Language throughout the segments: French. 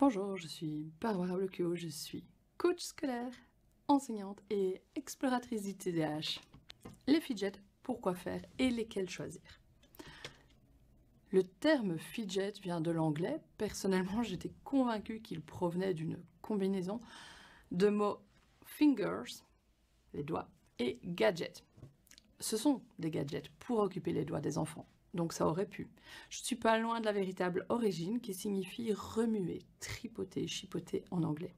Bonjour, je suis Barbara Blocchio, je suis coach scolaire, enseignante et exploratrice du TDAH. Les fidgets, pourquoi faire et lesquels choisir? Le terme fidget vient de l'anglais. Personnellement, j'étais convaincue qu'il provenait d'une combinaison de mots fingers, les doigts, et gadget. Ce sont des gadgets pour occuper les doigts des enfants. Donc ça aurait pu. Je ne suis pas loin de la véritable origine qui signifie remuer, tripoter, chipoter en anglais.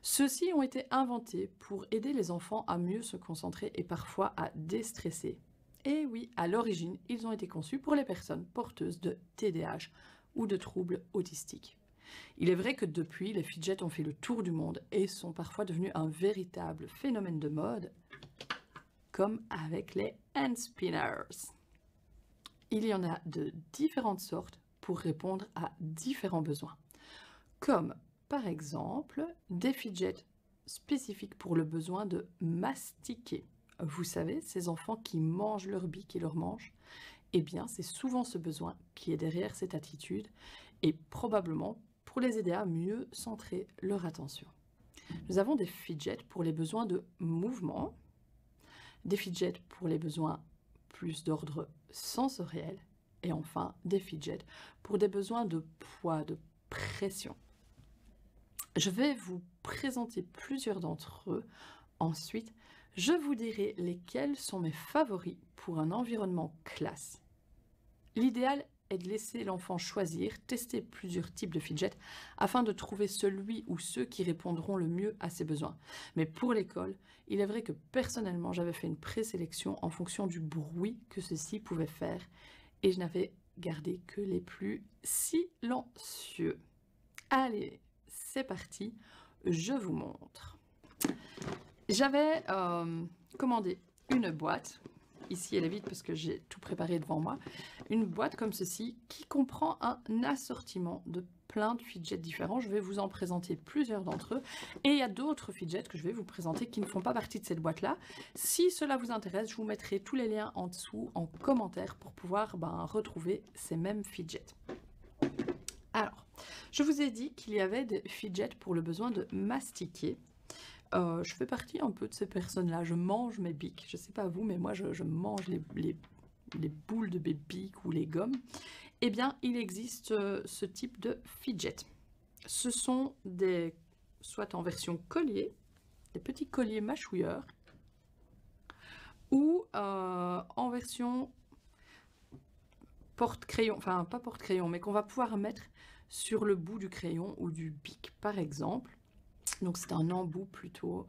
Ceux-ci ont été inventés pour aider les enfants à mieux se concentrer et parfois à déstresser. Et oui, à l'origine, ils ont été conçus pour les personnes porteuses de TDAH ou de troubles autistiques. Il est vrai que depuis, les fidgets ont fait le tour du monde et sont parfois devenus un véritable phénomène de mode, comme avec les hand spinners. Il y en a de différentes sortes pour répondre à différents besoins, comme par exemple des fidgets spécifiques pour le besoin de mastiquer. Vous savez, ces enfants qui mangent leur bic et leur manche, eh bien c'est souvent ce besoin qui est derrière cette attitude et probablement pour les aider à mieux centrer leur attention. Nous avons des fidgets pour les besoins de mouvement, des fidgets pour les besoins plus d'ordre sensoriel, et enfin des fidgets pour des besoins de poids, de pression. Je vais vous présenter plusieurs d'entre eux. Ensuite, je vous dirai lesquels sont mes favoris pour un environnement classe. L'idéal est de laisser l'enfant choisir, tester plusieurs types de fidgets afin de trouver celui ou ceux qui répondront le mieux à ses besoins. Mais pour l'école, il est vrai que personnellement, j'avais fait une présélection en fonction du bruit que ceux-ci pouvaient faire et je n'avais gardé que les plus silencieux. Allez, c'est parti, je vous montre. J'avais commandé une boîte. Ici, elle est vide parce que j'ai tout préparé devant moi. Une boîte comme ceci qui comprend un assortiment de plein de fidgets différents. Je vais vous en présenter plusieurs d'entre eux. Et il y a d'autres fidgets que je vais vous présenter qui ne font pas partie de cette boîte-là. Si cela vous intéresse, je vous mettrai tous les liens en dessous en commentaire pour pouvoir retrouver ces mêmes fidgets. Alors, je vous ai dit qu'il y avait des fidgets pour le besoin de mastiquer. Je fais partie un peu de ces personnes-là. Je mange mes bics. Je ne sais pas vous, mais moi, je mange les boules de mes bics ou les gommes. Eh bien, il existe ce type de fidget. Ce sont des, soit en version collier, des petits colliers mâchouilleurs, ou en version porte-crayon, enfin pas porte-crayon, mais qu'on va pouvoir mettre sur le bout du crayon ou du bic, par exemple. Donc c'est un embout plutôt,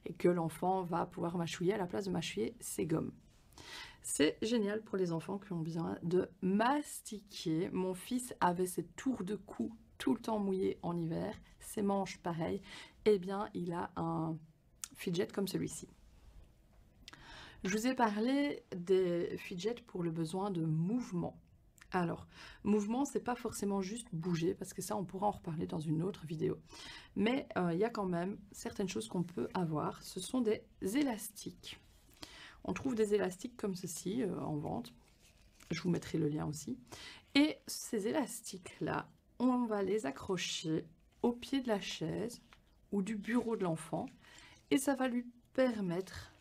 et que l'enfant va pouvoir mâchouiller à la place de mâchouiller ses gommes. C'est génial pour les enfants qui ont besoin de mastiquer. Mon fils avait ses tours de cou tout le temps mouillés en hiver, ses manches pareil. Eh bien, il a un fidget comme celui-ci. Je vous ai parlé des fidgets pour le besoin de mouvement. Alors, mouvement, c'est pas forcément juste bouger, parce que ça, on pourra en reparler dans une autre vidéo. Mais il y a quand même certaines choses qu'on peut avoir. Ce sont des élastiques. On trouve des élastiques comme ceci en vente. Je vous mettrai le lien aussi. Et ces élastiques-là, on va les accrocher au pied de la chaise ou du bureau de l'enfant. Et ça va lui permettre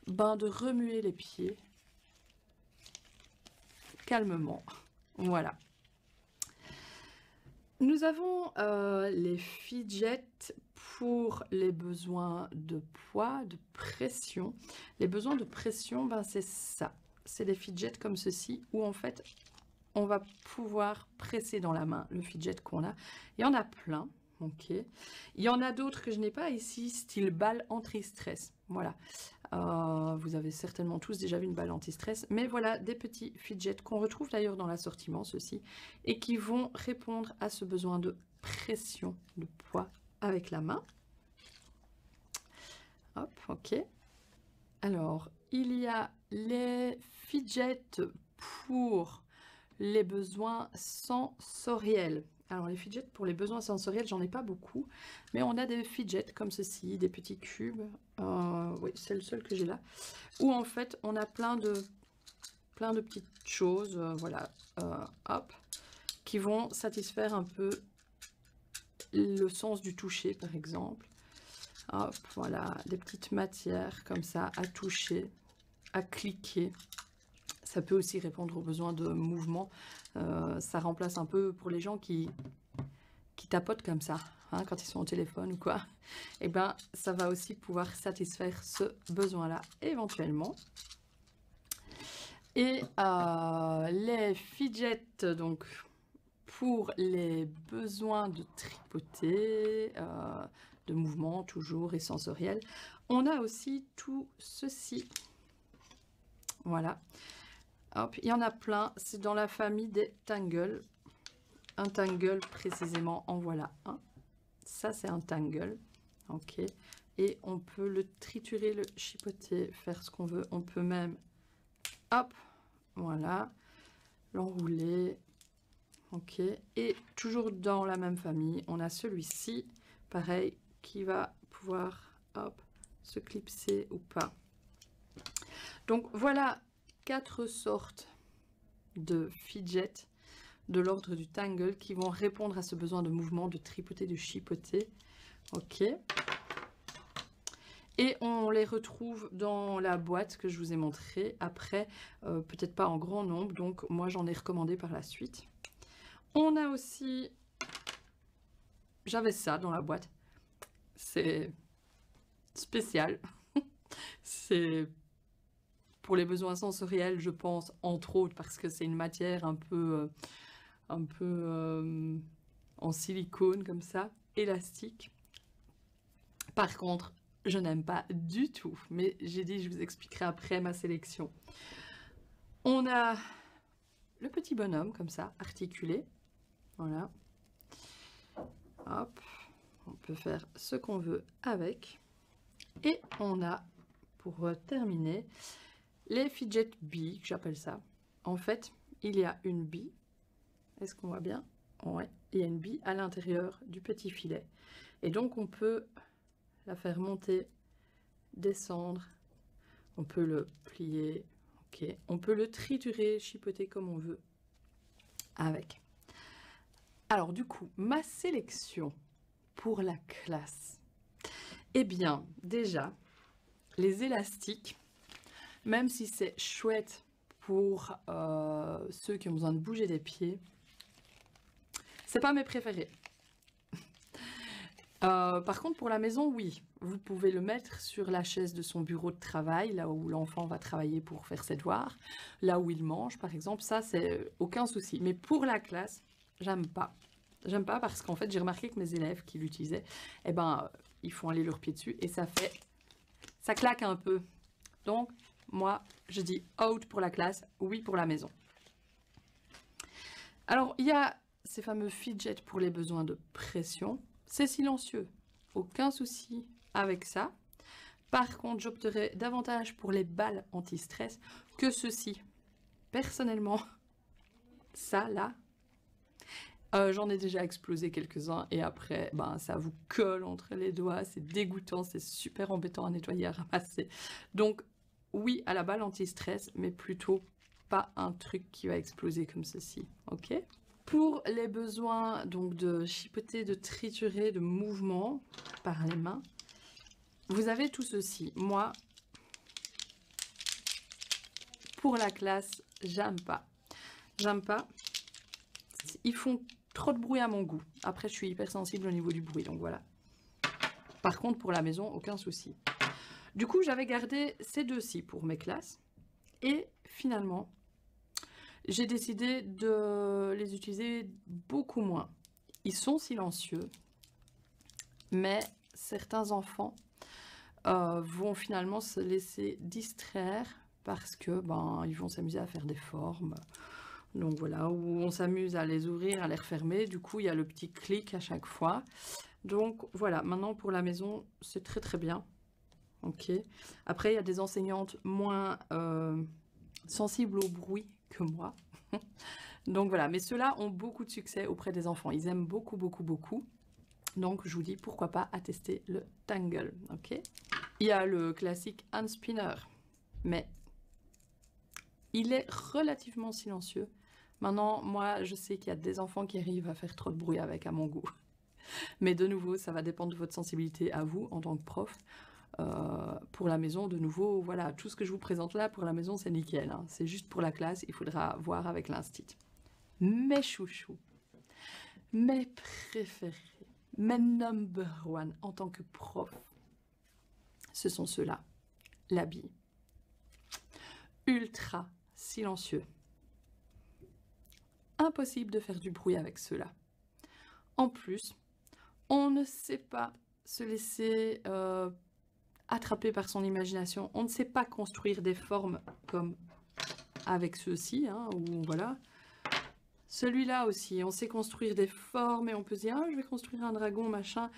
de remuer les pieds calmement. Voilà. Nous avons les fidgets pour les besoins de poids, de pression. Les besoins de pression, c'est ça. C'est des fidgets comme ceci, où en fait, on va pouvoir presser dans la main le fidget qu'on a. Il y en a plein, ok. Il y en a d'autres que je n'ai pas ici, style balle anti-stress. Voilà. Vous avez certainement tous déjà vu une balle anti-stress, mais voilà des petits fidgets qu'on retrouve d'ailleurs dans l'assortiment, ceux-ci, et qui vont répondre à ce besoin de pression, de poids avec la main. Hop, ok. Alors, il y a les fidgets pour les besoins sensoriels. Alors, les fidgets pour les besoins sensoriels, j'en ai pas beaucoup, mais on a des fidgets comme ceci, des petits cubes. Oui, c'est le seul que j'ai là. Où en fait, on a plein de petites choses, voilà, hop, qui vont satisfaire un peu le sens du toucher par exemple. Hop, voilà, des petites matières comme ça à toucher, à cliquer. Ça peut aussi répondre aux besoins de mouvement. Ça remplace un peu pour les gens qui tapotent comme ça, hein, quand ils sont au téléphone ou quoi. Et ben, ça va aussi pouvoir satisfaire ce besoin-là éventuellement. Et les fidgets, donc pour les besoins de tripoter, de mouvement toujours et sensoriel, on a aussi tout ceci. Voilà. Hop, il y en a plein. C'est dans la famille des Tangle. Un Tangle précisément, en voilà un. Ça, c'est un Tangle. Ok. Et on peut le triturer, le chipoter, faire ce qu'on veut. On peut même, hop, voilà, l'enrouler. Ok. Et toujours dans la même famille, on a celui-ci, pareil, qui va pouvoir, hop, se clipser ou pas. Donc voilà 4 sortes de fidgets de l'ordre du Tangle qui vont répondre à ce besoin de mouvement, de tripoter, de chipoter. Ok. Et on les retrouve dans la boîte que je vous ai montrée. Après, peut-être pas en grand nombre, donc moi j'en ai recommandé par la suite. On a aussi... J'avais ça dans la boîte. C'est spécial. C'est pour les besoins sensoriels, je pense, entre autres, parce que c'est une matière un peu en silicone comme ça, élastique. Par contre, je n'aime pas du tout, mais j'ai dit je vous expliquerai après ma sélection. On a le petit bonhomme comme ça, articulé. Voilà. Hop, on peut faire ce qu'on veut avec. Et on a, pour terminer, les fidget billes, j'appelle ça. En fait, il y a une bille. Est-ce qu'on voit bien? Ouais, il y a une bille à l'intérieur du petit filet. Et donc, on peut la faire monter, descendre. On peut le plier. Ok. On peut le triturer, chipoter comme on veut avec. Alors, du coup, ma sélection pour la classe. Eh bien, déjà, les élastiques, même si c'est chouette pour ceux qui ont besoin de bouger des pieds, c'est pas mes préférés. Par contre, pour la maison, oui, vous pouvez le mettre sur la chaise de son bureau de travail, là où l'enfant va travailler pour faire ses devoirs, là où il mange, par exemple, ça, c'est aucun souci. Mais pour la classe, j'aime pas. J'aime pas parce qu'en fait, j'ai remarqué que mes élèves qui l'utilisaient, eh ben, ils font aller leurs pieds dessus et ça claque un peu. Donc, moi, je dis out pour la classe, oui pour la maison. Alors, il y a ces fameux fidgets pour les besoins de pression. C'est silencieux, aucun souci avec ça. Par contre, j'opterais davantage pour les balles anti-stress que ceci. Personnellement, ça là, j'en ai déjà explosé quelques-uns et après, ben, ça vous colle entre les doigts, c'est dégoûtant, c'est super embêtant à nettoyer, à ramasser. Donc, oui à la balle anti-stress, mais plutôt pas un truc qui va exploser comme ceci, ok? Pour les besoins donc de chipoter, de triturer, de mouvement par les mains, vous avez tout ceci. Moi, pour la classe, j'aime pas. J'aime pas. Ils font trop de bruit à mon goût. Après, je suis hyper sensible au niveau du bruit, donc voilà. Par contre, pour la maison, aucun souci. Du coup, j'avais gardé ces deux-ci pour mes classes. Et finalement, j'ai décidé de les utiliser beaucoup moins. Ils sont silencieux, mais certains enfants vont finalement se laisser distraire parce que ben, ils vont s'amuser à faire des formes. Donc voilà, où on s'amuse à les ouvrir, à les refermer. Du coup, il y a le petit clic à chaque fois. Donc voilà, maintenant pour la maison, c'est très très bien. Ok. Après, il y a des enseignantes moins sensibles au bruit que moi. Donc voilà, mais ceux-là ont beaucoup de succès auprès des enfants. Ils aiment beaucoup, beaucoup, beaucoup. Donc je vous dis, pourquoi pas à tester le Tangle, ok? Il y a le classique hand spinner, mais il est relativement silencieux. Maintenant, moi, je sais qu'il y a des enfants qui arrivent à faire trop de bruit avec, à mon goût. Mais de nouveau, ça va dépendre de votre sensibilité à vous en tant que prof. Pour la maison, de nouveau, voilà, tout ce que je vous présente là pour la maison, c'est nickel, hein. C'est juste pour la classe, il faudra voir avec l'instit. Mes chouchous, mes préférés, mes number one en tant que prof, ce sont ceux-là. L'habit. Ultra silencieux. Impossible de faire du bruit avec ceux-là. En plus, on ne sait pas se laisser attrapé par son imagination. On ne sait pas construire des formes comme avec ceux-ci, hein, ou voilà. Celui-là aussi, on sait construire des formes et on peut se dire, ah, je vais construire un dragon, machin.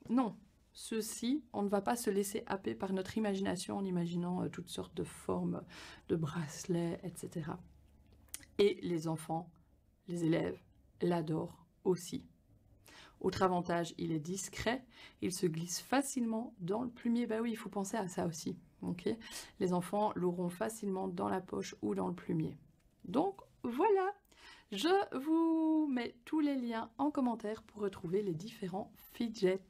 Non, ceux-ci, on ne va pas se laisser happer par notre imagination en imaginant toutes sortes de formes, de bracelets, etc. Et les enfants, les élèves, l'adorent aussi. Autre avantage, il est discret, il se glisse facilement dans le plumier. Bah oui, il faut penser à ça aussi. Okay, les enfants l'auront facilement dans la poche ou dans le plumier. Donc voilà, je vous mets tous les liens en commentaire pour retrouver les différents fidgets.